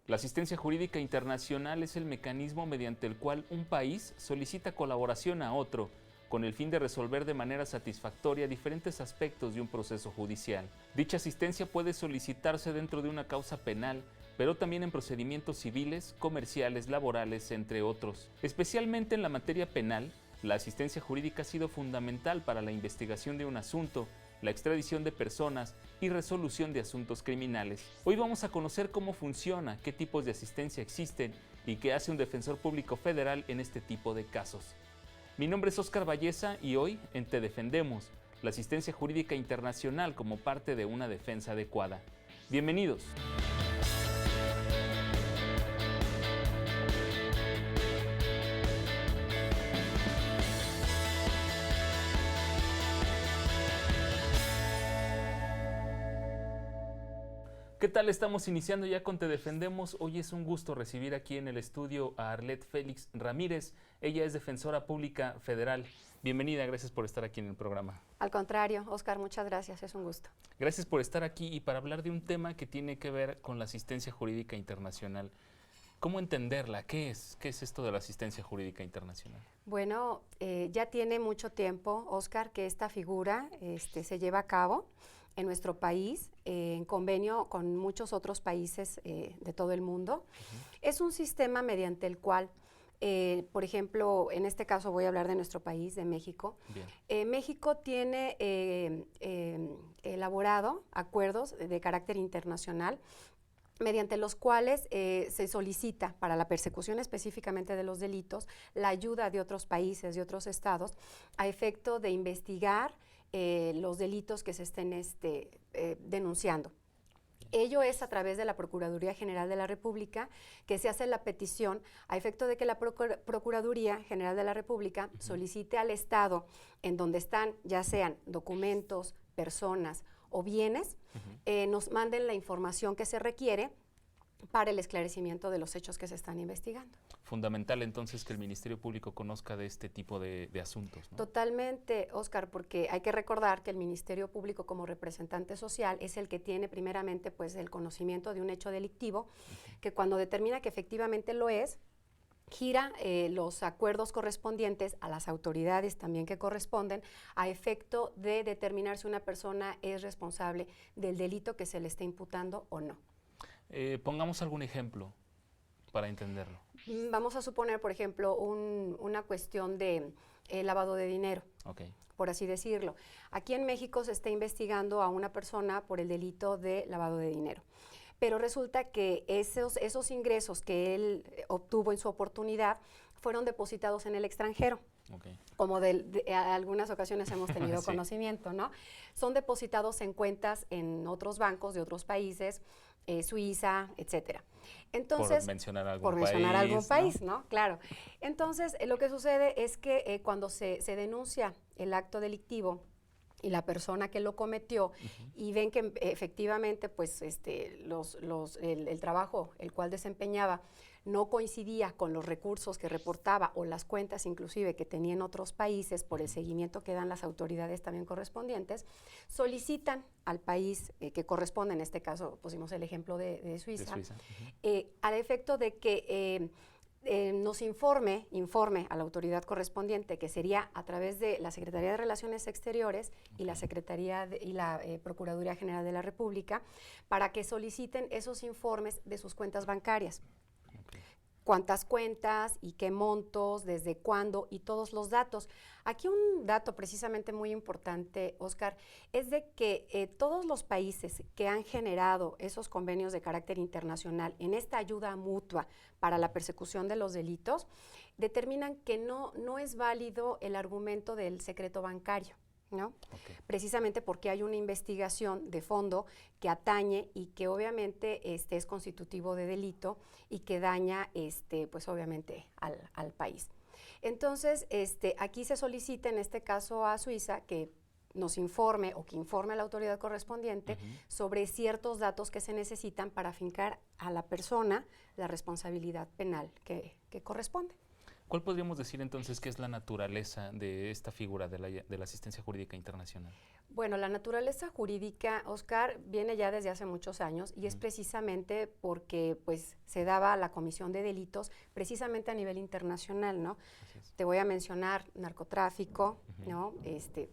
La asistencia jurídica internacional es el mecanismo mediante el cual un país solicita colaboración a otro con el fin de resolver de manera satisfactoria diferentes aspectos de un proceso judicial. Dicha asistencia puede solicitarse dentro de una causa penal, pero también en procedimientos civiles, comerciales, laborales, entre otros. Especialmente en la materia penal, la asistencia jurídica ha sido fundamental para la investigación de un asunto, la extradición de personas y resolución de asuntos criminales. Hoy vamos a conocer cómo funciona, qué tipos de asistencia existen y qué hace un defensor público federal en este tipo de casos. Mi nombre es Óscar Valleza y hoy en Te Defendemos, la asistencia jurídica internacional como parte de una defensa adecuada. Bienvenidos. ¿Qué tal? Estamos iniciando ya con Te Defendemos. Hoy es un gusto recibir aquí en el estudio a Arlet Félix Ramírez. Ella es defensora pública federal. Bienvenida, gracias por estar aquí en el programa. Al contrario, Óscar, muchas gracias, es un gusto. Gracias por estar aquí y para hablar de un tema que tiene que ver con la asistencia jurídica internacional. ¿Cómo entenderla? ¿Qué es esto de la asistencia jurídica internacional? Bueno, ya tiene mucho tiempo, Óscar, que esta figura se lleva a cabo en nuestro país, en convenio con muchos otros países de todo el mundo. Es un sistema mediante el cual, por ejemplo, en este caso voy a hablar de nuestro país, de México. México tiene elaborado acuerdos de carácter internacional mediante los cuales se solicita para la persecución específicamente de los delitos la ayuda de otros países, de otros estados, a efecto de investigar los delitos que se estén denunciando. Ello es a través de la Procuraduría General de la República que se hace la petición a efecto de que la Procuraduría General de la República solicite al Estado en donde están, ya sean documentos, personas o bienes, nos manden la información que se requiere para el esclarecimiento de los hechos que se están investigando. Fundamental entonces que el Ministerio Público conozca de este tipo de asuntos, ¿no? Totalmente, Óscar, porque hay que recordar que el Ministerio Público como representante social es el que tiene primeramente pues el conocimiento de un hecho delictivo, que cuando determina que efectivamente lo es, gira los acuerdos correspondientes a las autoridades también que corresponden a efecto de determinar si una persona es responsable del delito que se le está imputando o no. Pongamos algún ejemplo para entenderlo. Vamos a suponer, por ejemplo, una cuestión de lavado de dinero, por así decirlo. Aquí en México se está investigando a una persona por el delito de lavado de dinero. Pero resulta que esos ingresos que él obtuvo en su oportunidad fueron depositados en el extranjero. Como algunas ocasiones hemos tenido conocimiento, ¿no? Son depositados en cuentas en otros bancos de otros países, Suiza, etcétera. Entonces, por mencionar algún país, ¿no? Claro. Entonces, lo que sucede es que cuando se denuncia el acto delictivo y la persona que lo cometió y ven que efectivamente pues el trabajo el cual desempeñaba no coincidía con los recursos que reportaba o las cuentas inclusive que tenía en otros países por el seguimiento que dan las autoridades también correspondientes, solicitan al país que corresponde, en este caso pusimos el ejemplo de Suiza, al efecto de que nos informe a la autoridad correspondiente, que sería a través de la Secretaría de Relaciones Exteriores y la Procuraduría General de la República, para que soliciten esos informes de sus cuentas bancarias. Cuántas cuentas y qué montos, desde cuándo y todos los datos. Aquí un dato precisamente muy importante, Óscar, es de que todos los países que han generado esos convenios de carácter internacional en esta ayuda mutua para la persecución de los delitos, determinan que no es válido el argumento del secreto bancario, ¿no? Precisamente porque hay una investigación de fondo que atañe y que obviamente es constitutivo de delito y que daña pues obviamente al país. Entonces, aquí se solicita en este caso a Suiza que nos informe o que informe a la autoridad correspondiente sobre ciertos datos que se necesitan para afincar a la persona la responsabilidad penal que corresponde. ¿Cuál podríamos decir entonces que es la naturaleza de esta figura de la asistencia jurídica internacional? Bueno, la naturaleza jurídica, Oscar, viene ya desde hace muchos años y es precisamente porque pues se daba la comisión de delitos precisamente a nivel internacional, ¿no? Te voy a mencionar narcotráfico, ¿no?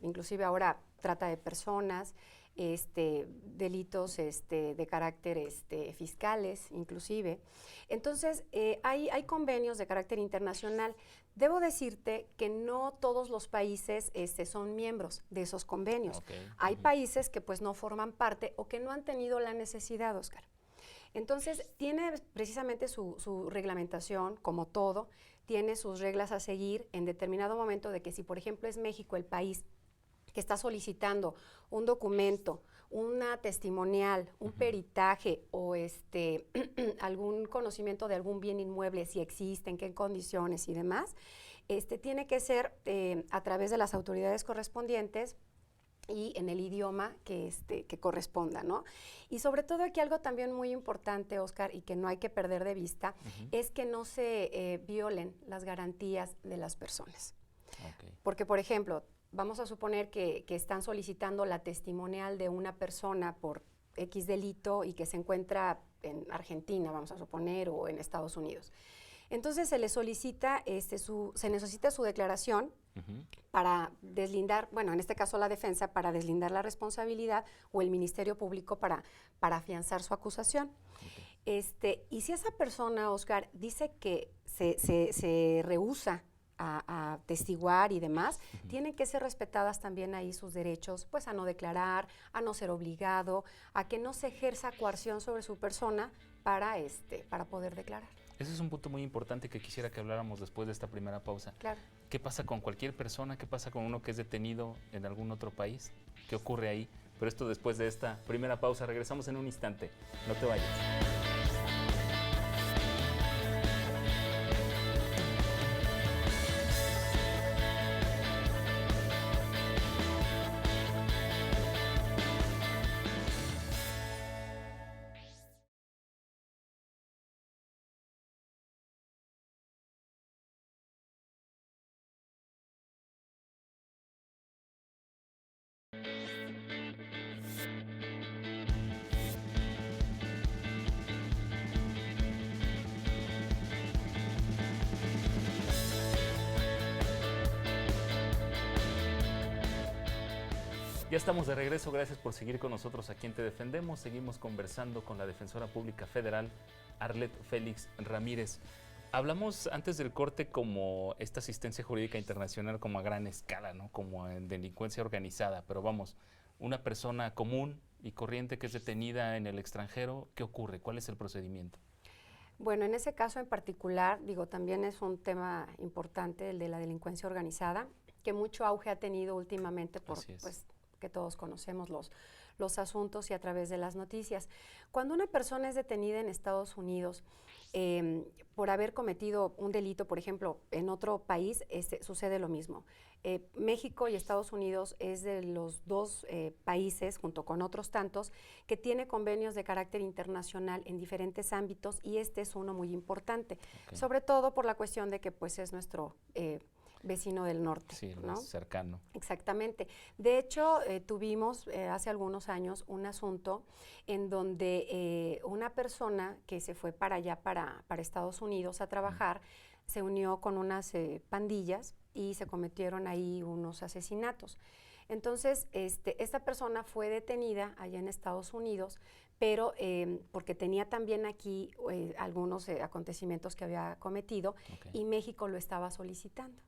Inclusive ahora trata de personas, delitos de carácter fiscales, inclusive. Entonces, hay convenios de carácter internacional. Debo decirte que no todos los países son miembros de esos convenios. Hay países que pues no forman parte o que no han tenido la necesidad, Oscar. Entonces, tiene precisamente su reglamentación, como todo, tiene sus reglas a seguir en determinado momento de que si, por ejemplo, es México el país que está solicitando un documento, una testimonial, un peritaje o algún conocimiento de algún bien inmueble, si existe, en qué condiciones y demás, tiene que ser a través de las autoridades correspondientes y en el idioma que corresponda, ¿no? Y sobre todo aquí algo también muy importante, Oscar, y que no hay que perder de vista, es que no se violen las garantías de las personas. Porque, por ejemplo, vamos a suponer que están solicitando la testimonial de una persona por X delito y que se encuentra en Argentina, vamos a suponer, o en Estados Unidos. Entonces se le solicita, se necesita su declaración para deslindar, bueno, en este caso la defensa, para deslindar la responsabilidad o el Ministerio Público para afianzar su acusación. Y si esa persona, Oscar, dice que se rehúsa a testiguar y demás, tienen que ser respetadas también ahí sus derechos, pues a no declarar, a no ser obligado, a que no se ejerza coerción sobre su persona para poder declarar. Ese es un punto muy importante que quisiera que habláramos después de esta primera pausa. Claro. ¿Qué pasa con cualquier persona? ¿Qué pasa con uno que es detenido en algún otro país? ¿Qué ocurre ahí? Pero esto después de esta primera pausa. Regresamos en un instante. No te vayas. Ya estamos de regreso, gracias por seguir con nosotros aquí en Te Defendemos. Seguimos conversando con la Defensora Pública Federal, Arlet Félix Ramírez. Hablamos antes del corte como esta asistencia jurídica internacional como a gran escala, ¿no? Como en delincuencia organizada, pero vamos, una persona común y corriente que es detenida en el extranjero, ¿qué ocurre? ¿Cuál es el procedimiento? Bueno, en ese caso en particular, también es un tema importante el de la delincuencia organizada, que mucho auge ha tenido últimamente por, pues, que todos conocemos los asuntos y a través de las noticias. Cuando una persona es detenida en Estados Unidos por haber cometido un delito, por ejemplo, en otro país, sucede lo mismo. México y Estados Unidos es de los dos países, junto con otros tantos, que tiene convenios de carácter internacional en diferentes ámbitos y este es uno muy importante, sobre todo por la cuestión de que pues es nuestro vecino del norte. Sí, ¿no? Más cercano. Exactamente. De hecho, tuvimos hace algunos años un asunto en donde una persona que se fue para allá, para Estados Unidos a trabajar, se unió con unas pandillas y se cometieron ahí unos asesinatos. Entonces, esta persona fue detenida allá en Estados Unidos, pero porque tenía también aquí algunos acontecimientos que había cometido y México lo estaba solicitando.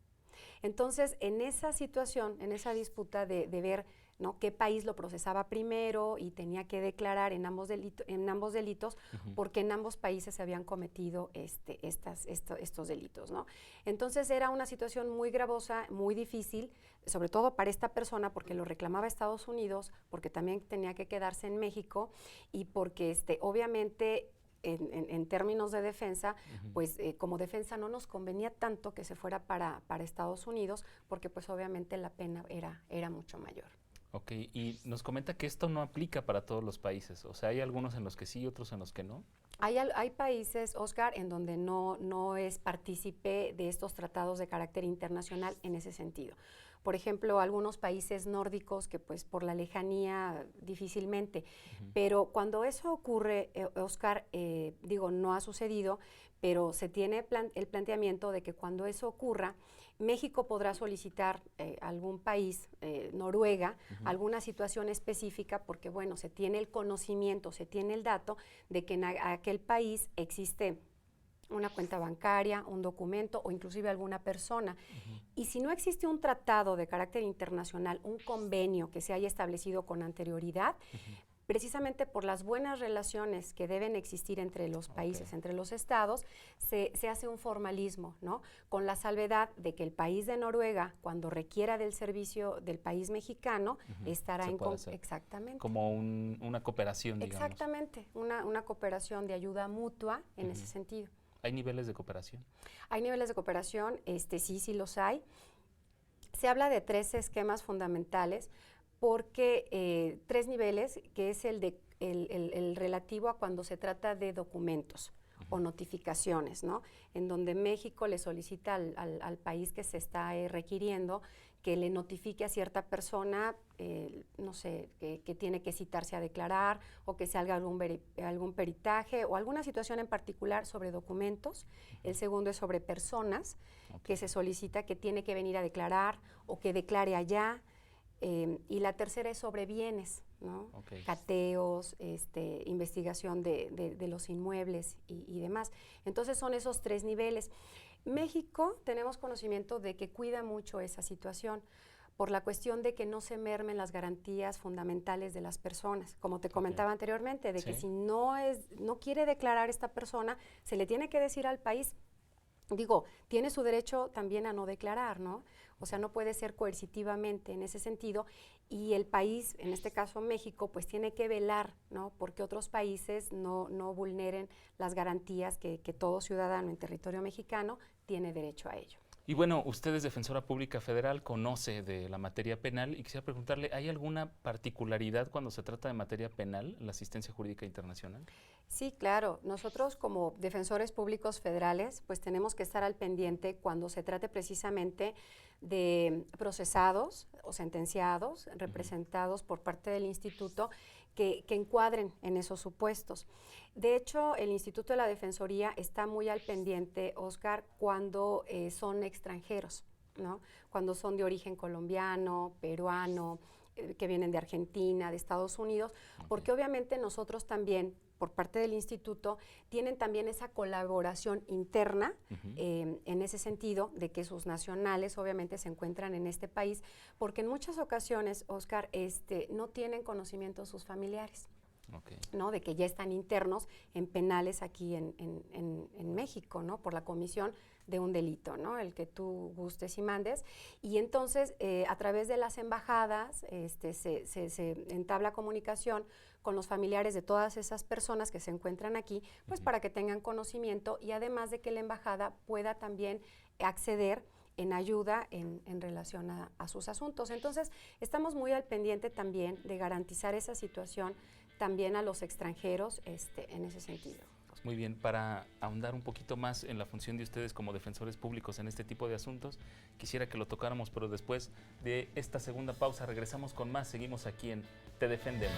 Entonces, en esa situación, en esa disputa de ver, ¿no?, qué país lo procesaba primero y tenía que declarar en ambos delitos, porque en ambos países se habían cometido estos delitos, ¿no? Entonces, era una situación muy gravosa, muy difícil, sobre todo para esta persona, porque lo reclamaba Estados Unidos, porque también tenía que quedarse en México y porque, obviamente, en términos de defensa, pues como defensa no nos convenía tanto que se fuera para Estados Unidos, porque pues obviamente la pena era mucho mayor. Ok, y nos comenta que esto no aplica para todos los países, o sea, ¿hay algunos en los que sí y otros en los que no? Hay países, Oscar, en donde no es partícipe de estos tratados de carácter internacional en ese sentido. Por ejemplo, algunos países nórdicos que pues por la lejanía difícilmente, pero cuando eso ocurre, Oscar, digo, no ha sucedido, pero se tiene el planteamiento de que cuando eso ocurra, México podrá solicitar a algún país, Noruega, alguna situación específica, porque bueno, se tiene el conocimiento, se tiene el dato de que en aquel país existe una cuenta bancaria, un documento o inclusive alguna persona. Y si no existe un tratado de carácter internacional, un convenio que se haya establecido con anterioridad, precisamente por las buenas relaciones que deben existir entre los países, entre los estados, se hace un formalismo, ¿no? Con la salvedad de que el país de Noruega, cuando requiera del servicio del país mexicano, estará en... Exactamente. Como una cooperación, digamos. Exactamente, una cooperación de ayuda mutua en ese sentido. ¿Hay niveles de cooperación? Hay niveles de cooperación, sí los hay. Se habla de 3 esquemas fundamentales, porque 3 niveles, que es el relativo a cuando se trata de documentos o notificaciones, ¿no? En donde México le solicita al país que se está requiriendo que le notifique a cierta persona, no sé, que tiene que citarse a declarar o que se haga algún peritaje o alguna situación en particular sobre documentos. El segundo es sobre personas, que se solicita que tiene que venir a declarar o que declare allá. Y la tercera es sobre bienes, ¿no? Cateos, investigación de los inmuebles y demás. Entonces son esos 3 niveles. México, tenemos conocimiento de que cuida mucho esa situación por la cuestión de que no se mermen las garantías fundamentales de las personas, como te comentaba anteriormente, de que si no quiere declarar esta persona, se le tiene que decir al país, digo, tiene su derecho también a no declarar, ¿no? O sea, no puede ser coercitivamente en ese sentido, y el país, en este caso México, pues tiene que velar, ¿no? Porque otros países no vulneren las garantías que todo ciudadano en territorio mexicano tiene derecho a ello. Y bueno, usted es defensora pública federal, conoce de la materia penal y quisiera preguntarle, ¿hay alguna particularidad cuando se trata de materia penal, la asistencia jurídica internacional? Sí, claro. Nosotros como defensores públicos federales, pues tenemos que estar al pendiente cuando se trate precisamente de procesados o sentenciados, representados por parte del instituto, que encuadren en esos supuestos. De hecho, el Instituto de la Defensoría está muy al pendiente, Oscar, cuando son extranjeros, ¿no? Cuando son de origen colombiano, peruano, que vienen de Argentina, de Estados Unidos, porque obviamente nosotros también, por parte del instituto, tienen también esa colaboración interna en ese sentido, de que sus nacionales obviamente se encuentran en este país, porque en muchas ocasiones, Oscar, no tienen conocimiento sus familiares. ¿No? De que ya están internos en penales aquí en México, ¿no? Por la comisión de un delito, ¿no? El que tú gustes y mandes. Y entonces, a través de las embajadas, se entabla comunicación con los familiares de todas esas personas que se encuentran aquí, pues para que tengan conocimiento, y además de que la embajada pueda también acceder en ayuda en relación a sus asuntos. Entonces, estamos muy al pendiente también de garantizar esa situación también a los extranjeros en ese sentido. Pues muy bien, para ahondar un poquito más en la función de ustedes como defensores públicos en este tipo de asuntos, quisiera que lo tocáramos, pero después de esta segunda pausa regresamos con más, seguimos aquí en Te Defendemos.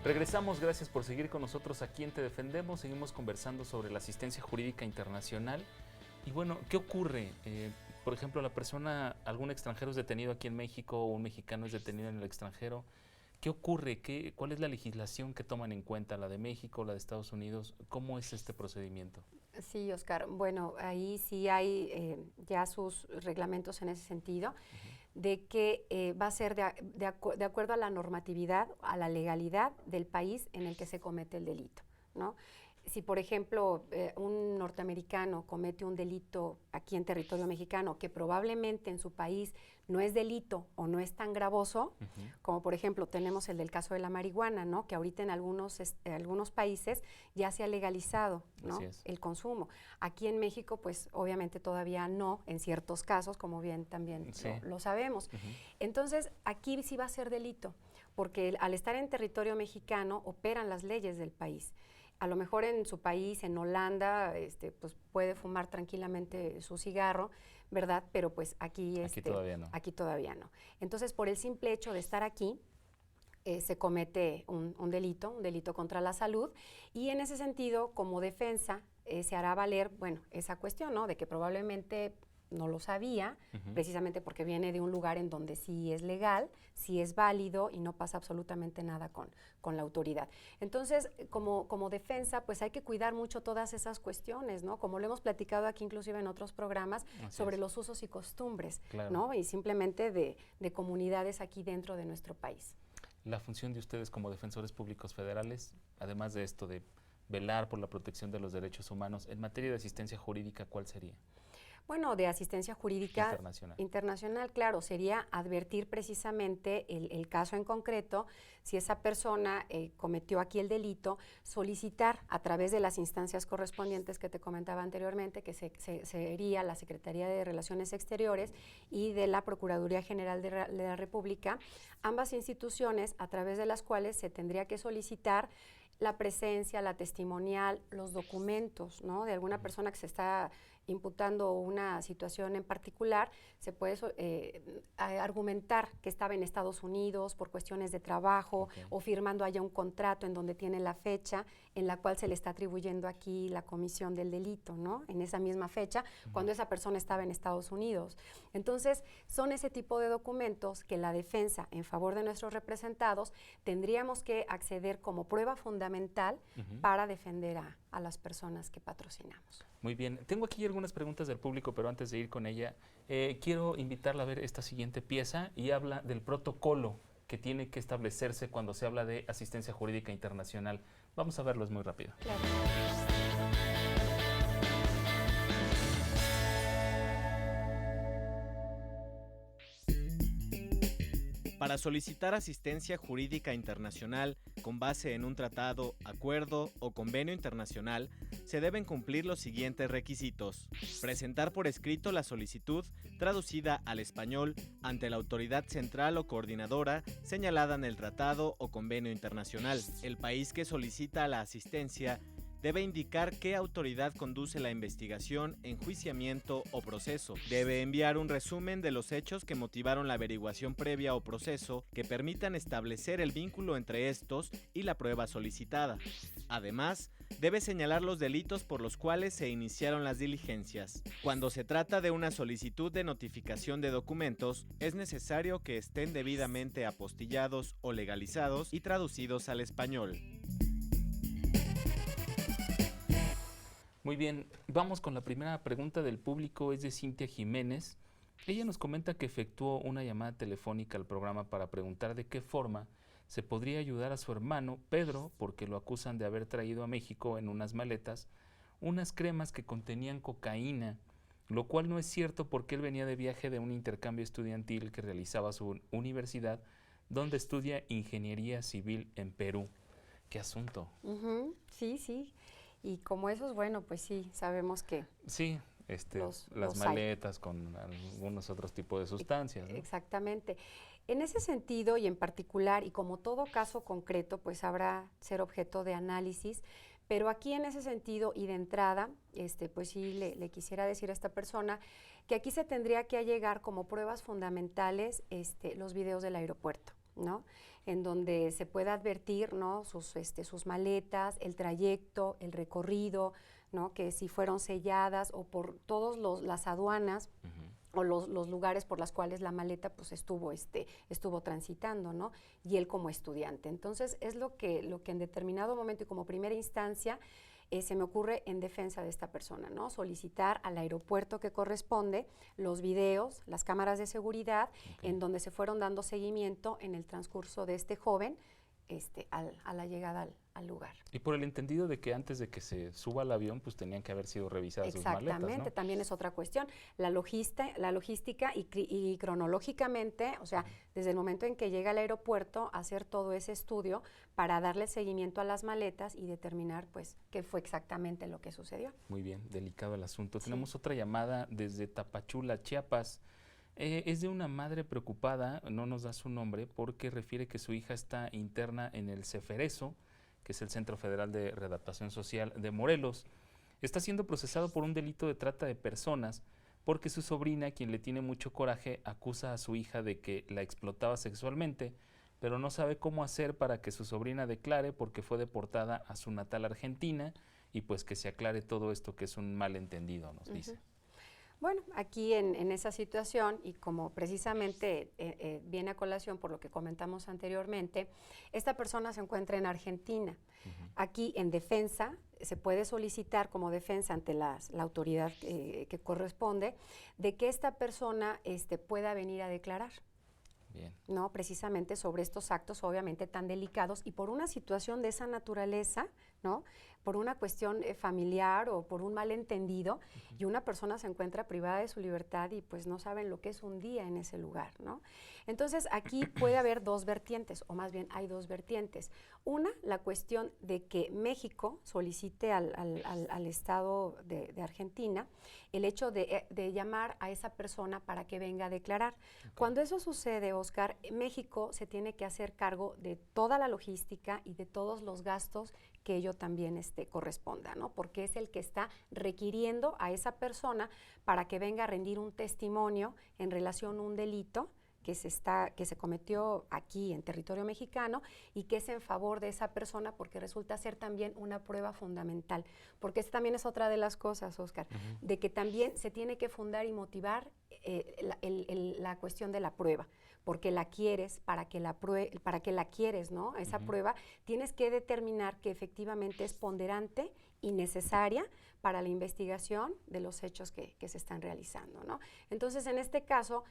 Regresamos, gracias por seguir con nosotros aquí en Te Defendemos. Seguimos conversando sobre la asistencia jurídica internacional. Y bueno, ¿qué ocurre? Por ejemplo, algún extranjero es detenido aquí en México o un mexicano es detenido en el extranjero. ¿Qué ocurre? ¿Cuál es la legislación que toman en cuenta? ¿La de México, la de Estados Unidos? ¿Cómo es este procedimiento? Sí, Oscar. Bueno, ahí sí hay ya sus reglamentos en ese sentido, de que va a ser de acuerdo a la normatividad, a la legalidad del país en el que se comete el delito, ¿no? Si, por ejemplo, un norteamericano comete un delito aquí en territorio mexicano que probablemente en su país no es delito o no es tan gravoso, como por ejemplo tenemos el del caso de la marihuana, ¿no? Que ahorita en algunos países ya se ha legalizado, ¿no? El consumo. Aquí en México, pues obviamente todavía no, en ciertos casos, como bien también lo sabemos. Entonces, aquí sí va a ser delito, porque al estar en territorio mexicano operan las leyes del país. A lo mejor en su país, en Holanda, pues puede fumar tranquilamente su cigarro, ¿verdad? Pero pues aquí todavía no. Aquí todavía no. Entonces, por el simple hecho de estar aquí, se comete un delito contra la salud, y en ese sentido, como defensa, se hará valer, bueno, esa cuestión, ¿no? De que probablemente no lo sabía, precisamente porque viene de un lugar en donde sí es legal, sí es válido y no pasa absolutamente nada con la autoridad. Entonces, como defensa, pues hay que cuidar mucho todas esas cuestiones, ¿no? Como lo hemos platicado aquí inclusive en otros programas, sobre los usos y costumbres, ¿no? Y simplemente de comunidades aquí dentro de nuestro país. La función de ustedes como defensores públicos federales, además de esto de velar por la protección de los derechos humanos, en materia de asistencia jurídica, ¿cuál sería? Bueno, de asistencia jurídica internacional, claro, sería advertir precisamente el caso en concreto, si esa persona cometió aquí el delito, solicitar a través de las instancias correspondientes que te comentaba anteriormente, que sería la Secretaría de Relaciones Exteriores y de la Procuraduría General de la República, ambas instituciones a través de las cuales se tendría que solicitar la presencia, la testimonial, los documentos, ¿no? De alguna persona que se está imputando una situación en particular, se puede argumentar que estaba en Estados Unidos por cuestiones de trabajo o firmando allá un contrato en donde tiene la fecha en la cual se le está atribuyendo aquí la comisión del delito, ¿no? En esa misma fecha, cuando esa persona estaba en Estados Unidos. Entonces, son ese tipo de documentos que la defensa, en favor de nuestros representados, tendríamos que acceder como prueba fundamental para defender a las personas que patrocinamos. Muy bien. Tengo aquí algunas preguntas del público, pero antes de ir con ella, quiero invitarla a ver esta siguiente pieza y habla del protocolo que tiene que establecerse cuando se habla de asistencia jurídica internacional. Vamos a verlo, es muy rápido. Claro. Para solicitar asistencia jurídica internacional con base en un tratado, acuerdo o convenio internacional, se deben cumplir los siguientes requisitos. Presentar por escrito la solicitud, traducida al español, ante la autoridad central o coordinadora señalada en el tratado o convenio internacional. El país que solicita la asistencia debe indicar qué autoridad conduce la investigación, enjuiciamiento o proceso. Debe enviar un resumen de los hechos que motivaron la averiguación previa o proceso que permitan establecer el vínculo entre estos y la prueba solicitada. Además, debe señalar los delitos por los cuales se iniciaron las diligencias. Cuando se trata de una solicitud de notificación de documentos, es necesario que estén debidamente apostillados o legalizados y traducidos al español. Muy bien, vamos con la primera pregunta del público, es de Cintia Jiménez. Ella nos comenta que efectuó una llamada telefónica al programa para preguntar de qué forma se podría ayudar a su hermano Pedro, porque lo acusan de haber traído a México en unas maletas unas cremas que contenían cocaína, lo cual no es cierto porque él venía de viaje de un intercambio estudiantil que realizaba su universidad, donde estudia ingeniería civil en Perú. ¿Qué asunto? Sí, sí. Y como esos, bueno, pues sí, sabemos que... Sí, las maletas con algunos otros tipos de sustancias, ¿no? Exactamente. En ese sentido y en particular, y como todo caso concreto, pues habrá ser objeto de análisis, pero aquí en ese sentido y de entrada, pues sí le quisiera decir a esta persona que aquí se tendría que allegar como pruebas fundamentales los videos del aeropuerto, ¿no? En donde se pueda advertir, ¿no? sus maletas, el trayecto, el recorrido, ¿no? Que si fueron selladas o por todas las aduanas o los lugares por los cuales la maleta pues estuvo transitando, ¿no? Y él como estudiante. Entonces es lo que en determinado momento y como primera instancia se me ocurre en defensa de esta persona, ¿no? Solicitar al aeropuerto que corresponde los videos, las cámaras de seguridad, en donde se fueron dando seguimiento en el transcurso de este joven a la llegada al lugar. Y por el entendido de que antes de que se suba al avión, pues tenían que haber sido revisadas sus maletas, ¿no? Exactamente, también es otra cuestión. La logística y cronológicamente, o sea, desde el momento en que llega al aeropuerto, hacer todo ese estudio para darle seguimiento a las maletas y determinar, pues, qué fue exactamente lo que sucedió. Muy bien, delicado el asunto. Sí. Tenemos otra llamada desde Tapachula, Chiapas. Es de una madre preocupada, no nos da su nombre, porque refiere que su hija está interna en el Ceferezo, que es el Centro Federal de Readaptación Social de Morelos. Está siendo procesado por un delito de trata de personas porque su sobrina, quien le tiene mucho coraje, acusa a su hija de que la explotaba sexualmente, pero no sabe cómo hacer para que su sobrina declare porque fue deportada a su natal Argentina y pues que se aclare todo esto que es un malentendido, nos dice. Bueno, aquí en esa situación, y como precisamente viene a colación por lo que comentamos anteriormente, esta persona se encuentra en Argentina. Aquí en defensa, se puede solicitar como defensa ante la autoridad que corresponde, de que esta persona pueda venir a declarar. Bien. ¿No? Precisamente sobre estos actos obviamente tan delicados y por una situación de esa naturaleza, ¿no? Por una cuestión familiar o por un malentendido, y una persona se encuentra privada de su libertad y pues no saben lo que es un día en ese lugar, ¿no? Entonces aquí puede haber dos vertientes, o más bien hay dos vertientes. Una, la cuestión de que México solicite al Estado de Argentina el hecho de llamar a esa persona para que venga a declarar. Cuando eso sucede, Oscar, México se tiene que hacer cargo de toda la logística y de todos los gastos que ello también corresponda, ¿no? Porque es el que está requiriendo a esa persona para que venga a rendir un testimonio en relación a un delito que se cometió aquí en territorio mexicano y que es en favor de esa persona porque resulta ser también una prueba fundamental. Porque esta también es otra de las cosas, Oscar, de que también se tiene que fundar y motivar la cuestión de la prueba. Porque la quieres, para que la quieres, ¿no? Esa prueba, tienes que determinar que efectivamente es ponderante y necesaria para la investigación de los hechos que se están realizando, ¿no? Entonces, en este caso,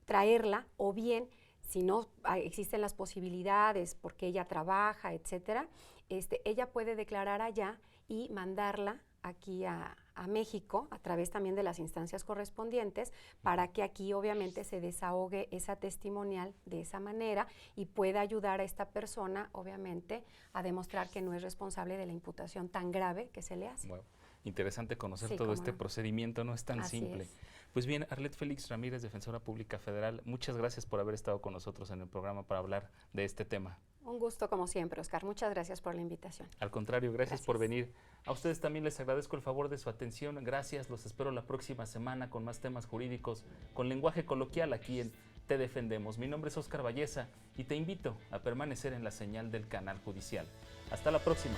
traerla, o bien, si no existen las posibilidades porque ella trabaja, etcétera, ella puede declarar allá y mandarla aquí a México, a través también de las instancias correspondientes, para que aquí obviamente se desahogue esa testimonial de esa manera y pueda ayudar a esta persona, obviamente, a demostrar que no es responsable de la imputación tan grave que se le hace. Bueno, interesante conocer Sí, todo este no. procedimiento, no es tan Así simple. es. Pues bien, Arlet Félix Ramírez, Defensora Pública Federal, muchas gracias por haber estado con nosotros en el programa para hablar de este tema. Un gusto como siempre, Oscar. Muchas gracias por la invitación. Al contrario, gracias por venir. A ustedes también les agradezco el favor de su atención. Gracias, los espero la próxima semana con más temas jurídicos, con lenguaje coloquial aquí en Te Defendemos. Mi nombre es Oscar Valleza y te invito a permanecer en la señal del canal judicial. Hasta la próxima.